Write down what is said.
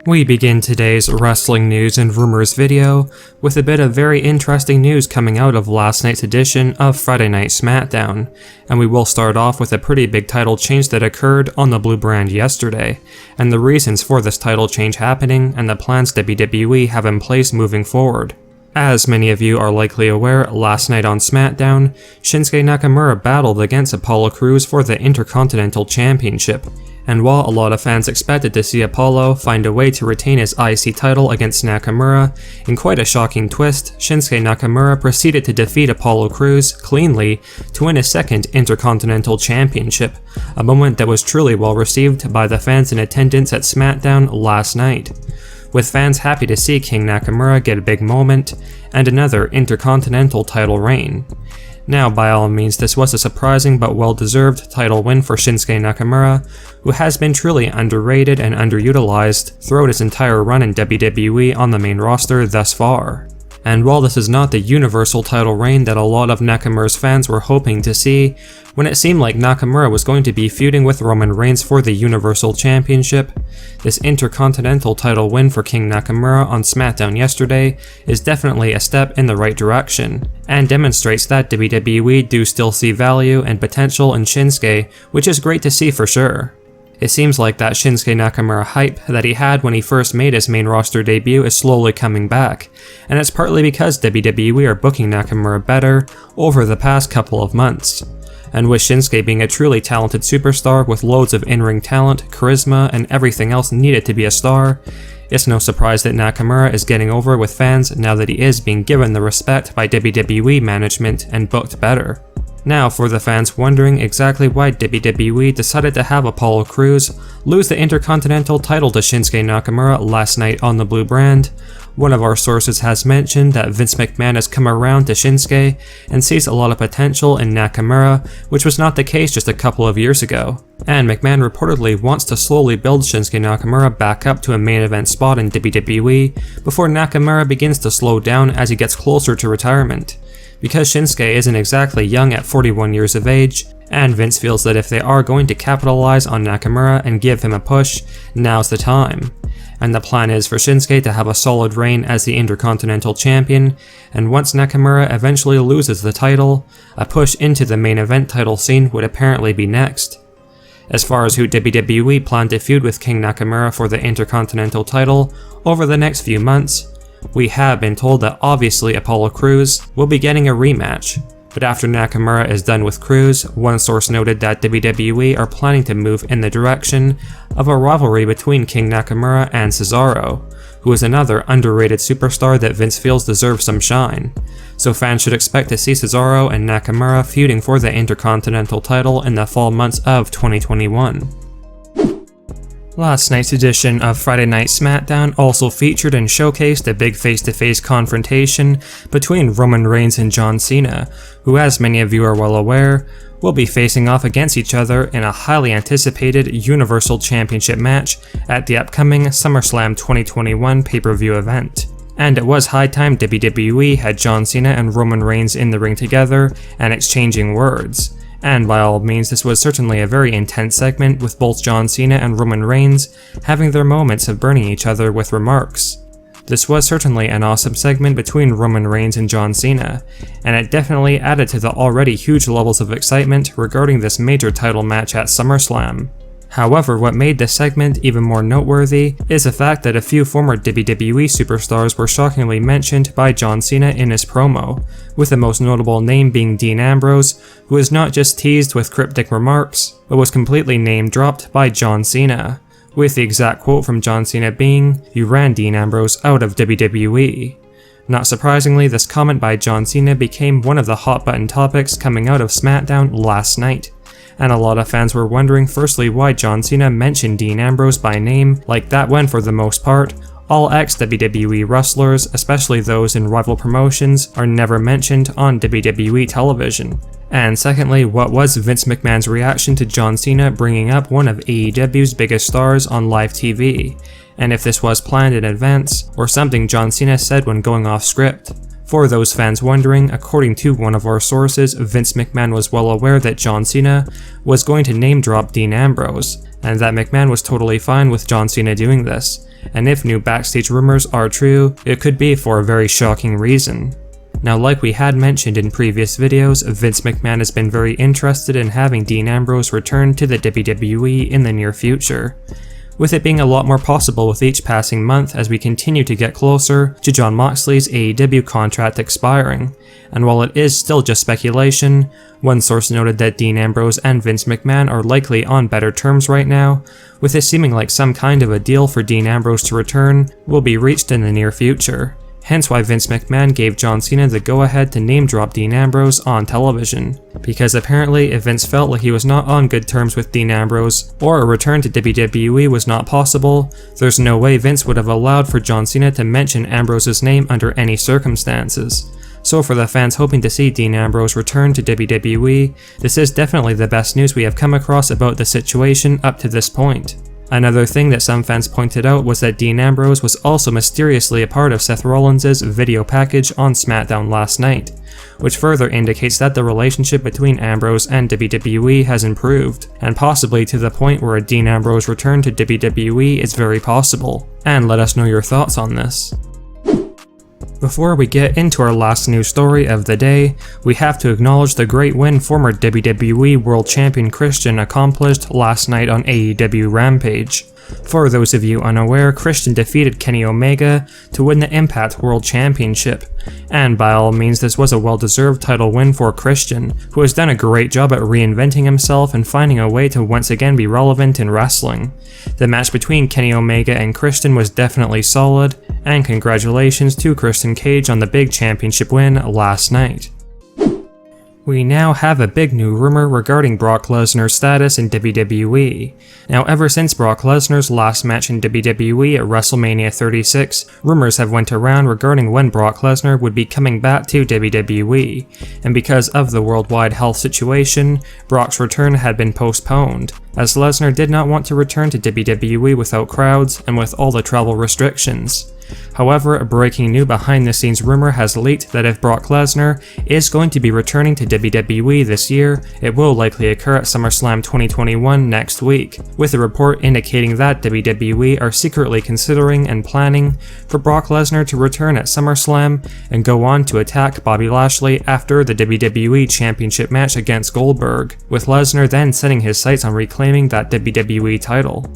We begin today's wrestling news and rumors video with a bit of very interesting news coming out of last night's edition of Friday Night SmackDown, and we will start off with a pretty big title change that occurred on the Blue brand yesterday, and the reasons for this title change happening and the plans WWE have in place moving forward. As many of you are likely aware, last night on SmackDown, Shinsuke Nakamura battled against Apollo Crews for the Intercontinental Championship. And while a lot of fans expected to see Apollo find a way to retain his IC title against Nakamura, in quite a shocking twist, Shinsuke Nakamura proceeded to defeat Apollo Crews cleanly to win his second Intercontinental Championship, a moment that was truly well received by the fans in attendance at SmackDown last night, with fans happy to see King Nakamura get a big moment and another Intercontinental title reign. Now, by all means, this was a surprising but well-deserved title win for Shinsuke Nakamura, who has been truly underrated and underutilized throughout his entire run in WWE on the main roster thus far. And while this is not the Universal title reign that a lot of Nakamura's fans were hoping to see, when it seemed like Nakamura was going to be feuding with Roman Reigns for the Universal Championship, this Intercontinental title win for King Nakamura on SmackDown yesterday is definitely a step in the right direction, and demonstrates that WWE do still see value and potential in Shinsuke, which is great to see for sure. It seems like that Shinsuke Nakamura hype that he had when he first made his main roster debut is slowly coming back, and it's partly because WWE are booking Nakamura better over the past couple of months. And with Shinsuke being a truly talented superstar with loads of in-ring talent, charisma, and everything else needed to be a star, it's no surprise that Nakamura is getting over with fans now that he is being given the respect by WWE management and booked better. Now, for the fans wondering exactly why WWE decided to have Apollo Crews lose the Intercontinental title to Shinsuke Nakamura last night on the Blue brand, one of our sources has mentioned that Vince McMahon has come around to Shinsuke and sees a lot of potential in Nakamura, which was not the case just a couple of years ago. And McMahon reportedly wants to slowly build Shinsuke Nakamura back up to a main event spot in WWE before Nakamura begins to slow down as he gets closer to retirement. Because Shinsuke isn't exactly young at 41 years of age, and Vince feels that if they are going to capitalize on Nakamura and give him a push, now's the time. And the plan is for Shinsuke to have a solid reign as the Intercontinental Champion, and once Nakamura eventually loses the title, a push into the main event title scene would apparently be next. As far as who WWE plan to feud with King Nakamura for the Intercontinental title over the next few months, we have been told that obviously Apollo Crews will be getting a rematch, but after Nakamura is done with Crews, one source noted that WWE are planning to move in the direction of a rivalry between King Nakamura and Cesaro, who is another underrated superstar that Vince feels deserves some shine. So fans should expect to see Cesaro and Nakamura feuding for the Intercontinental title in the fall months of 2021. Last night's edition of Friday Night SmackDown also featured and showcased a big face-to-face confrontation between Roman Reigns and John Cena, who, as many of you are well aware, will be facing off against each other in a highly anticipated Universal Championship match at the upcoming SummerSlam 2021 pay-per-view event. And it was high time WWE had John Cena and Roman Reigns in the ring together and exchanging words. And by all means, this was certainly a very intense segment with both John Cena and Roman Reigns having their moments of burning each other with remarks. This was certainly an awesome segment between Roman Reigns and John Cena, and it definitely added to the already huge levels of excitement regarding this major title match at SummerSlam. However, what made this segment even more noteworthy is the fact that a few former WWE superstars were shockingly mentioned by John Cena in his promo, with the most notable name being Dean Ambrose, who was not just teased with cryptic remarks, but was completely name-dropped by John Cena, with the exact quote from John Cena being, "You ran Dean Ambrose out of WWE." Not surprisingly, this comment by John Cena became one of the hot-button topics coming out of SmackDown last night. And a lot of fans were wondering firstly why John Cena mentioned Dean Ambrose by name like that when, for the most part, all ex-WWE wrestlers, especially those in rival promotions, are never mentioned on WWE television. And secondly, what was Vince McMahon's reaction to John Cena bringing up one of AEW's biggest stars on live TV, and if this was planned in advance, or something John Cena said when going off script. For those fans wondering, according to one of our sources, Vince McMahon was well aware that John Cena was going to name drop Dean Ambrose, and that McMahon was totally fine with John Cena doing this, and if new backstage rumors are true, it could be for a very shocking reason. Now, like we had mentioned in previous videos, Vince McMahon has been very interested in having Dean Ambrose return to the WWE in the near future, with it being a lot more possible with each passing month as we continue to get closer to Jon Moxley's AEW contract expiring. And while it is still just speculation, one source noted that Dean Ambrose and Vince McMahon are likely on better terms right now, with it seeming like some kind of a deal for Dean Ambrose to return will be reached in the near future. Hence why Vince McMahon gave John Cena the go-ahead to name-drop Dean Ambrose on television, because apparently if Vince felt like he was not on good terms with Dean Ambrose, or a return to WWE was not possible, there's no way Vince would have allowed for John Cena to mention Ambrose's name under any circumstances. So for the fans hoping to see Dean Ambrose return to WWE, this is definitely the best news we have come across about the situation up to this point. Another thing that some fans pointed out was that Dean Ambrose was also mysteriously a part of Seth Rollins' video package on SmackDown last night, which further indicates that the relationship between Ambrose and WWE has improved, and possibly to the point where a Dean Ambrose return to WWE is very possible. And let us know your thoughts on this. Before we get into our last news story of the day, we have to acknowledge the great win former WWE World Champion Christian accomplished last night on AEW Rampage. For those of you unaware, Christian defeated Kenny Omega to win the Impact World Championship, and by all means this was a well-deserved title win for Christian, who has done a great job at reinventing himself and finding a way to once again be relevant in wrestling. The match between Kenny Omega and Christian was definitely solid, and congratulations to Christian Cage on the big championship win last night. We now have a big new rumor regarding Brock Lesnar's status in WWE. Now, ever since Brock Lesnar's last match in WWE at WrestleMania 36, rumors have went around regarding when Brock Lesnar would be coming back to WWE, and because of the worldwide health situation, Brock's return had been postponed, as Lesnar did not want to return to WWE without crowds and with all the travel restrictions. However, a breaking new behind-the-scenes rumor has leaked that if Brock Lesnar is going to be returning to WWE this year, it will likely occur at SummerSlam 2021 next week, with a report indicating that WWE are secretly considering and planning for Brock Lesnar to return at SummerSlam and go on to attack Bobby Lashley after the WWE Championship match against Goldberg, with Lesnar then setting his sights on reclaiming that WWE title.